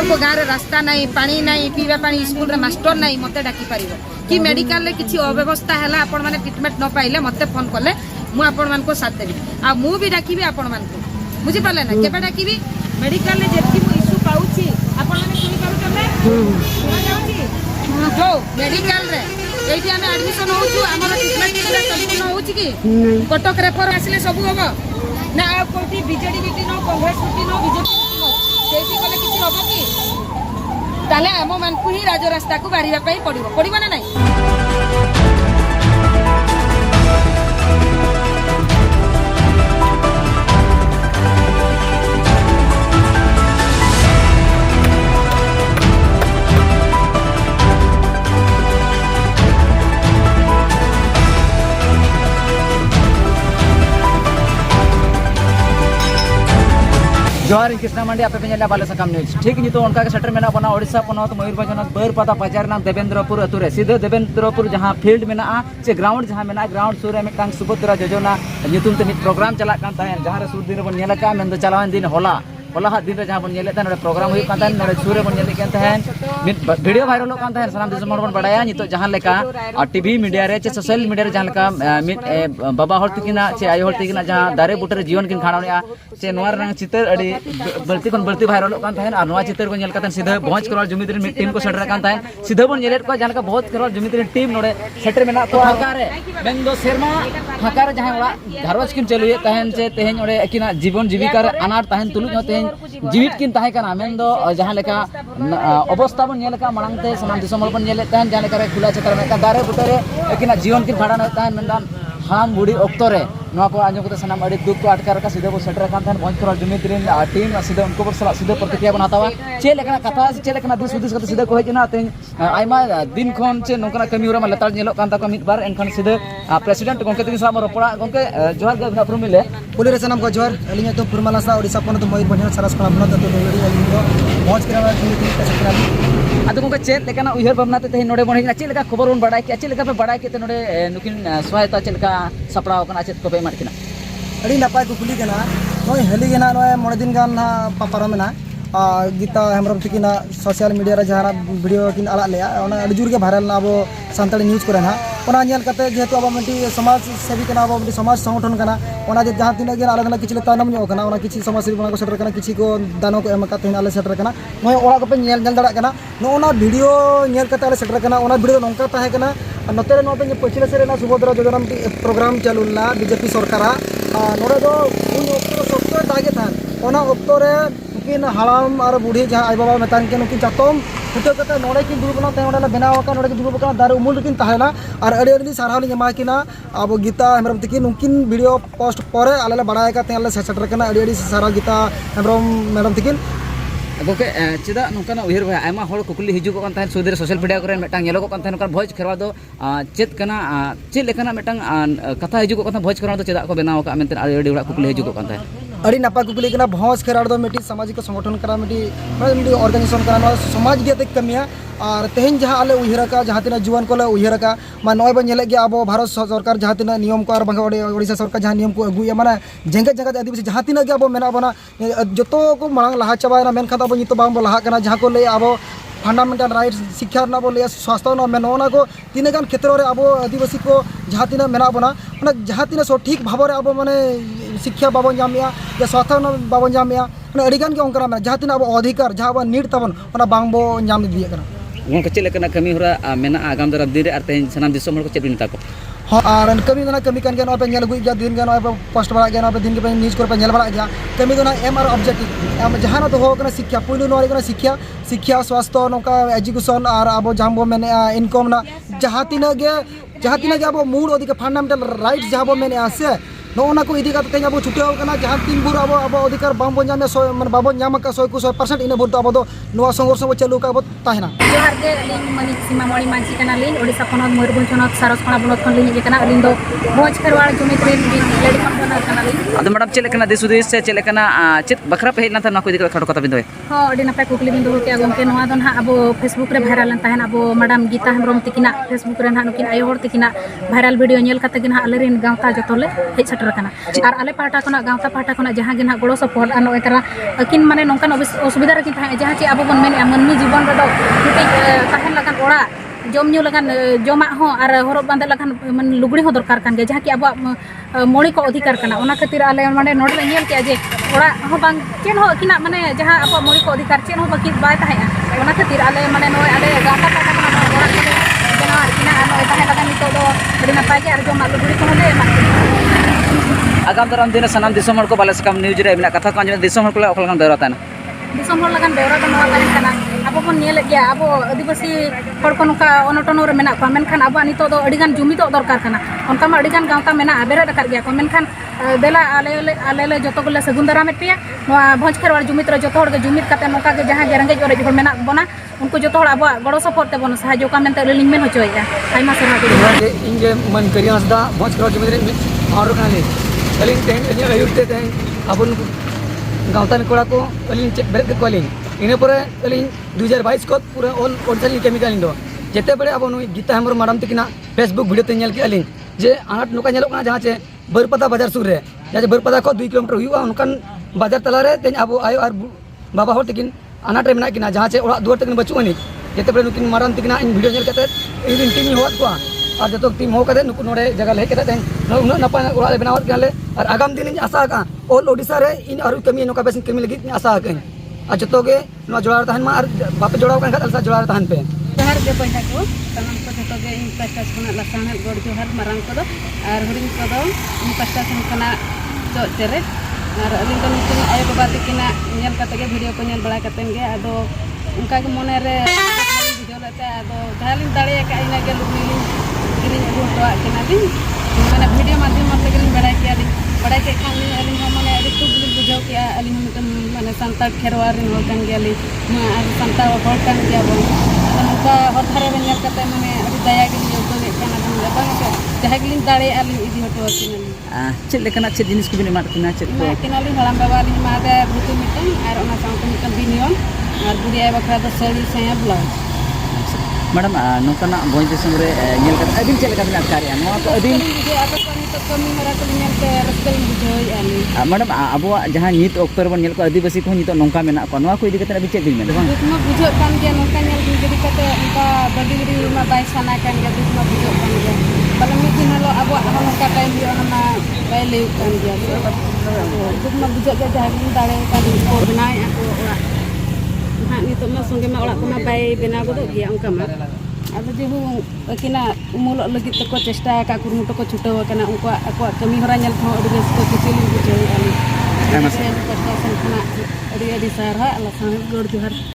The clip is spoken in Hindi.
को गाँव में रास्ता नहीं, पानी नहीं, पीवा पानी, स्कूल रे मास्टर नहीं, मत डाकी पार कि मेडिकल रे किसी अव्यवस्था है आपण मैंने ट्रिटमेंट न पाइले मत फोन कले मुझे आपण मान साथ देवी आ मु भी डाकी आपण मान बुझी पारे ना केबे डाकी मेडिकल रे जेति इश्यू पाउची आपण माने सुनी पारुछन जो मेडिकल रे एठी हमें एडमिशन होछु हमर ट्रीटमेंट पूरा संपूर्ण होछि कि कटक रेफर आसिले सब होबो ना कोठी बीजेडी मीटिंग नो कांग्रेस मीटिंग नो बीजेपी सेठी कले किछि होबो कि ताले हम मानकु ही राज रास्ता को बारिबा पई पड़िबो ना नाही। जोहार कृष्णा मंडी आपे पे बाले सकाम न्यूज ठीक नी तो उनका सेटर में बना ओडिशा पनत मयूरभंज होनत बरपदा बाजार नाम देवेंद्रपुर अतु रे सीधे देवेंद्रपुर जहां फील्ड में से ग्राउंड जहां में ग्राउंड सूर में मिटन सुभद्रा योजना नीतुम ते प्रोग्राम चला कान ताहेन जहां रे सूर दिन बन नेला का मेन चलावन दिन होला दिन जहां बन नेले तन प्रोग्राम हुई कान ताहेन नरे सूर बन नेले कान ताहेन वीडियो वायरल कान ताहेन सनाम दिसम बन बडाया नितो जहां लेका टीवी मीडिया रे सोशल मीडिया रे जहां लेका बाबा हर तिकिना से आयो हर तिकिना जहां दारे बुटर जीवन किन खाणोनिया से नोर रंग चित्र अड़ी बल्ती कोन बल्ती वायरल कान ताहेन और नोआ चित्र को नेल कातन सीधा भोज करवाल जुमित रे टीम को सेटर कान ताहेन सीधा बन नेलेट को जहां लेका बहुत करवाल जुमित रे टीम नोडे सेटर मेना को हकारे बेंगो शर्मा हकारे जहां ओला घरवाज किन चलुए ताहेन से तेहेन ओडे एकिना जीवन जीविका रे अनार ताहेन तुलुज तेहेन जीवित किन ताहे काना मेन दो जहां लेका अवस्था बन नेल का मांगते सनाम दिसम बन नेले ताहेन जहां लेका रे खुला क्षेत्र में का दारे बुटर रे एकिना जीवन किन भाड़ा न ताहेन मेनदान हाम बुढ़ी ऑक्टो रे नोआ को आजो को सनाम अड़ी दुख को अटकार का सीधे को सेटर कान थान भोज करल जुमित रे टीम सीधे उनको पर सीधे प्रतिक्रिया बनातावा चे लेकना कथा चे लेकना दिस उदिस को सीधे को हेजना ते आइमा दिन खन चे नोकना कमी उरा लतार नेलो कान ता को मिट बार एनखन सीधे प्रेसिडेंट गोंके तिन साम रोपड़ा गोंके जोहार गे अपरू मिले पुलिस रे सनाम को जोहार अलिंग तो फुरमालासा ओडिसा पन तो मयूरभंज सरस कला बन तो दोड़ी अलिंग को भोज करवा जुमित रे सेटर आदो गोंके चे लेकना उहर भावना ते नोडे बन हेजना चे लेका खबर उन बडाय के चे लेका पे बडाय के ते नोडे नुकिन सहायता चे लेका सपड़ा कना चे को पे मारकिना अड़ी नपाय कुकुली के ना नोय हेली के ना नोय मोड़े दिन गान ना पापारमेना गीता हेमरम तिकिना सोशल मीडिया रे जहाना वीडियो किन आला लेया ओना अड़ी जुर के वायरल ना अब सानताली न्यूज करे ना ओना नेल कते जेहेतु अब मटी समाज सेवी कना अब समाज संगठन कना ओना जे जहां तिना के आला किछि तानम न्यो कना ओना किछि समाज सेवी बना को सेटर कना किछि को दानो को एम कते आले सेटर कना नोय ओला को पे नेल दड़ा कना नो ओना वीडियो नेल कते आले सेटर कना ओना वीडियो नोंका ताहे कना नोते नो पे पछिले सेरे ना सुभद्रा योजना प्रोग्राम चालुला बीजेपी सरकारा नोरे दो उन ओक्तो सख्तो दागे था ओना ओक्तो रे किन हालाम और बूढ़ी जहां आई बाबा मेतान के नुकिन चातोम फुटे कते नोडे किन दुबना ते ओडा बनाव का नोडे किन दुबना दारे उमुल किन ताहेला और अड़ी अड़ी साराव नि जमा किना अब गीता हेमरम तिकिन नुकिन वीडियो पोस्ट परे आले बडाय का ते आले सेटर कना अड़ी अड़ी सारा गीता हेमरम मैडम तिकिन गोके चेदा नोकना उहर भाई आमा हर कुकुली हिजुक कान थान सुदेर सोशल मीडिया करे मेटांग नेलो कान थान भोज करवा दो चेत कना चे लेकना मेटांग कथा हिजुक कान भोज करवा दो चेदा को बनाव का मेनते अड़ी उड़ा कुकुली हिजुक कान थान अड़ी नापा कुकुली कना भोज खेराड़ दो मिटी सामाजिक संगठन करा मिटी ऑर्गेनाइजेशन करा समाज गे कमिया और तेहन जहां आले उहरका जहां तिना जुवान को उहरका मा नय बन नेले गे अब भारत सरकार जहां तिना नियम को और बांगे ओडिशा सरकार जहां नियम को अगुया माने जेंगे जगह आदिवासी जहां तिना गे अब मेना बना जतो को मांग लहा चबायना मेनखा अब नितो बांग लहा कना जहां को ले अब फंडामेंटल राइट्स शिक्षा ना बोले स्वास्थ्य ना मेन ओना को तीन गान क्षेत्र रे अब आदिवासी को जहां तिना मेना बना माने जहां तिना सठिक भाव रे अब माने शिक्षा बाबन जामिया या स्वास्थ्य ना बाबन जामिया माने अड़ी गान के ओंकरा में जहां तिना अब अधिकार जहां अब नीड तबन ओना बांग बो जाम दिए कना गोंके चे लेकना कमी होरा मेना आगाम दरा दिन आर तेन सनाम दिसम को चे बिनता को हाँ और कमी ना कमी कान गया पे नेल गया दिन गया पे पोस्ट बड़ा गया पे दिन के पे न्यूज को पे नेल बड़ा गया कमी ना एम आर ऑब्जेक्टिव एम जहां ना तो हो कना शिक्षा पुइलु नोरे कना शिक्षा स्वास्थ्य नोका एजुकेशन और अब जामबो मेने इनकम ना जहां तिना गे अब मूल अधिकार फंडामेंटल राइट्स जहां मेने आसे नोना को इदी काते अब छुटियाव कना जहां तीन बुर अब अधिकार बाम बन जामे माने बाबन जाम का 100% इन बुर तो अब नो संघर्ष बो चालू का अब ताहेना जोहार गे लिंग मनी सीमा मणि मानसी कना लिंग ओडिसा पनत मयूरभंज होनत सारसखणा बनत खन लिंग कना लिंग दो भोज करवाड़ जुमित रे लेडी कंपना कना लिंग अद मैडम चे लेकना दिस उदिस से चे लेकना चित बखरा पे हेलना था ना कोई दिक्कत खड़ो कथा बिंदो हां ओडी नपा कुकली बिंदो के गोंके नोआ दन हा अब फेसबुक रे वायरल लन ताहेन अब मैडम गीता हेमरम तिकिना फेसबुक रे ना नुकिन आयो हर तिकिना वायरल वीडियो नेल कते गिन हा आले रेन गांवता जतोले हे सेटर करना और आले पाटा खना गांवता पाटा खना जहां गे ना गड़ो सपोर्ट आ नोय करा अकिन माने नोंकान असुविधा रखी थाहे जहां चे अब बन मेन मनमी जीवन रे दो ताहेन लगन ओड़ा जम न्यू लगन जमा हो और हरब बांधे लगन मन लुगड़ी हो दरकार कान गे जहां कि अब मोड़ी को अधिकार करना ओना खातिर आले माने नोड नेल के जे ओड़ा हो बांग चेन हो अकिना माने जहां अब मोड़ी को अधिकार चेन हो बाकी बाय ताहे ओना खातिर आले माने नोय आले गांवता पाटा खना ओड़ा के बेना किना नोय ताहे लगन नितो दो अड़ी नपाय के और जमा लुगड़ी को ले आगाम दाराम दिन सानाम दिसोम हर को बाले सकम न्यूज रे मेना कथा को आंजम दिसोम हर को ओखलगन बेरा ताना दिसोम हर लगन बेरा तो नवा ताहे कना अब बन नेल गया अब आदिवासी हर को नका अनटन रे मेना को मेनखान अब नितो दो अड़ी गान जुमी तो दरकार कना उनका मा अड़ी गान गांवता मेना बेरे रकार गया को मेनखान देला आले जतो गुले सगुन दाराम पेया नवा भोज खरवाड़ जुमित रे जतो हर के जुमित काते नोका के जहां गेरंगे जोरे जोर मेना बना उनको जतो हर अब गड़ो सपोर्ट ते बन सहायता का मेनते लिंग मेन होचोया आइमा सरा के इंगे मन करिया हसदा भोज खरवाड़ जुमित रे और काले अलिंग तेन अयुते तेन अबन गांवता में कोड़ा को अलिंग बेरे को अलिंग इने पर अलिंग 2022 को पूरा ऑल ओडिशा केमिकल इंदो जेते बड़े अब गीता हेमर मैडम तकिना फेसबुक वीडियो ते नेल के अलिंग जे आनाट नोका नेलो ना जहां चे बरपदा बाजार सुर रे जहां बरपदा को 2 किलोमीटर हुआ उनकन बाजार तला रे तेन अब आयो और बाबा हो तकिन आनाट रे मेना किना जहां चे ओड़ा दुआर तकिन बचुअनी जेते बड़े नुकिन मैडम तकिना इन वीडियो नेल कते इन टीम होत को और जो टीम हो कते नुकु नोडे जगह ले कते उन नपाय ओड़ा बनावत गले और आगाम दिन इन आशा का ऑल ओडिशा रे इन और कमी नोका बेसिन कमी लगी आशा का और जो के नो जोड़ा तहन मा और बापे जोड़ाव कन खात जोड़ा तहन पे जोहार गे बहिना को सामान को जतो गे इन पास्टा खना लसाण गोड़ जोहार मारांग को और हुरिंग को इन पास्टा खना जो तेरे और अलिंग को नुकिन आय बाबा तकिना नेल कते गे वीडियो को नेल बड़ा कतेन गे आदो उनका के मने रे वीडियो लेते आदो थालिन दाड़े का इना गे लुगली गिरिन अगु तो केना दिन माने वीडियो माध्यम से गिरिन बड़ा के आदि बड़ा के खान अलिंग माने अदि खूब बुझाव के अलिंग माने संताल खेरवार हो कान गेली और संताल होल कान गया बन उनका हर थारे रे नेल कते माने अदि दया गिन जो तो केना दिन बांग के जहां गिन दाड़े अलिंग इदि हटो किना चेद लेकना चेद जिनिस को बिन मार किना चेद को किनाली हलाम बाबा लिन मागे भूतु मिटन और ओना साउंड मिटन बिनियन और बुढ़िया बखरा तो साड़ी से ब्लाउज मैडम नोकना भोज दिसम रे नेल कत अबिन चेद लेका बिन अटकारी नो तो अबिन आप तो कमी हरा को नेल के रस्कल बुझोय आली मैडम अब जहां नित अक्तर बन नेल को आदिवासी को नित नोंका मेना को नवा को इदी कते अबि चेद बिन मेन दुखमा बुझो कान के नोका नेल गिदी कते उनका बडिगरी मा बाय साना कान के दुखमा बुझो कान के बल मिद दिन हलो अब नोका टाइम यो हना बाय ले कान के दुखमा बुझो के जहां दाड़े कान को बनाय ako ओरा हां नितो मा संगे मा ओरा को मा बाय बना गदो गया उनका मा अब जेहु अकिना उमुल लगी तक चेष्टा का कुरुमुटो को छुटाव कना उनको ako कमी हरा नेल को अडी बेस को किसिल बुझो आली प्रशासन खना अडी सारा अल्लाह साहब गोड़ जोहार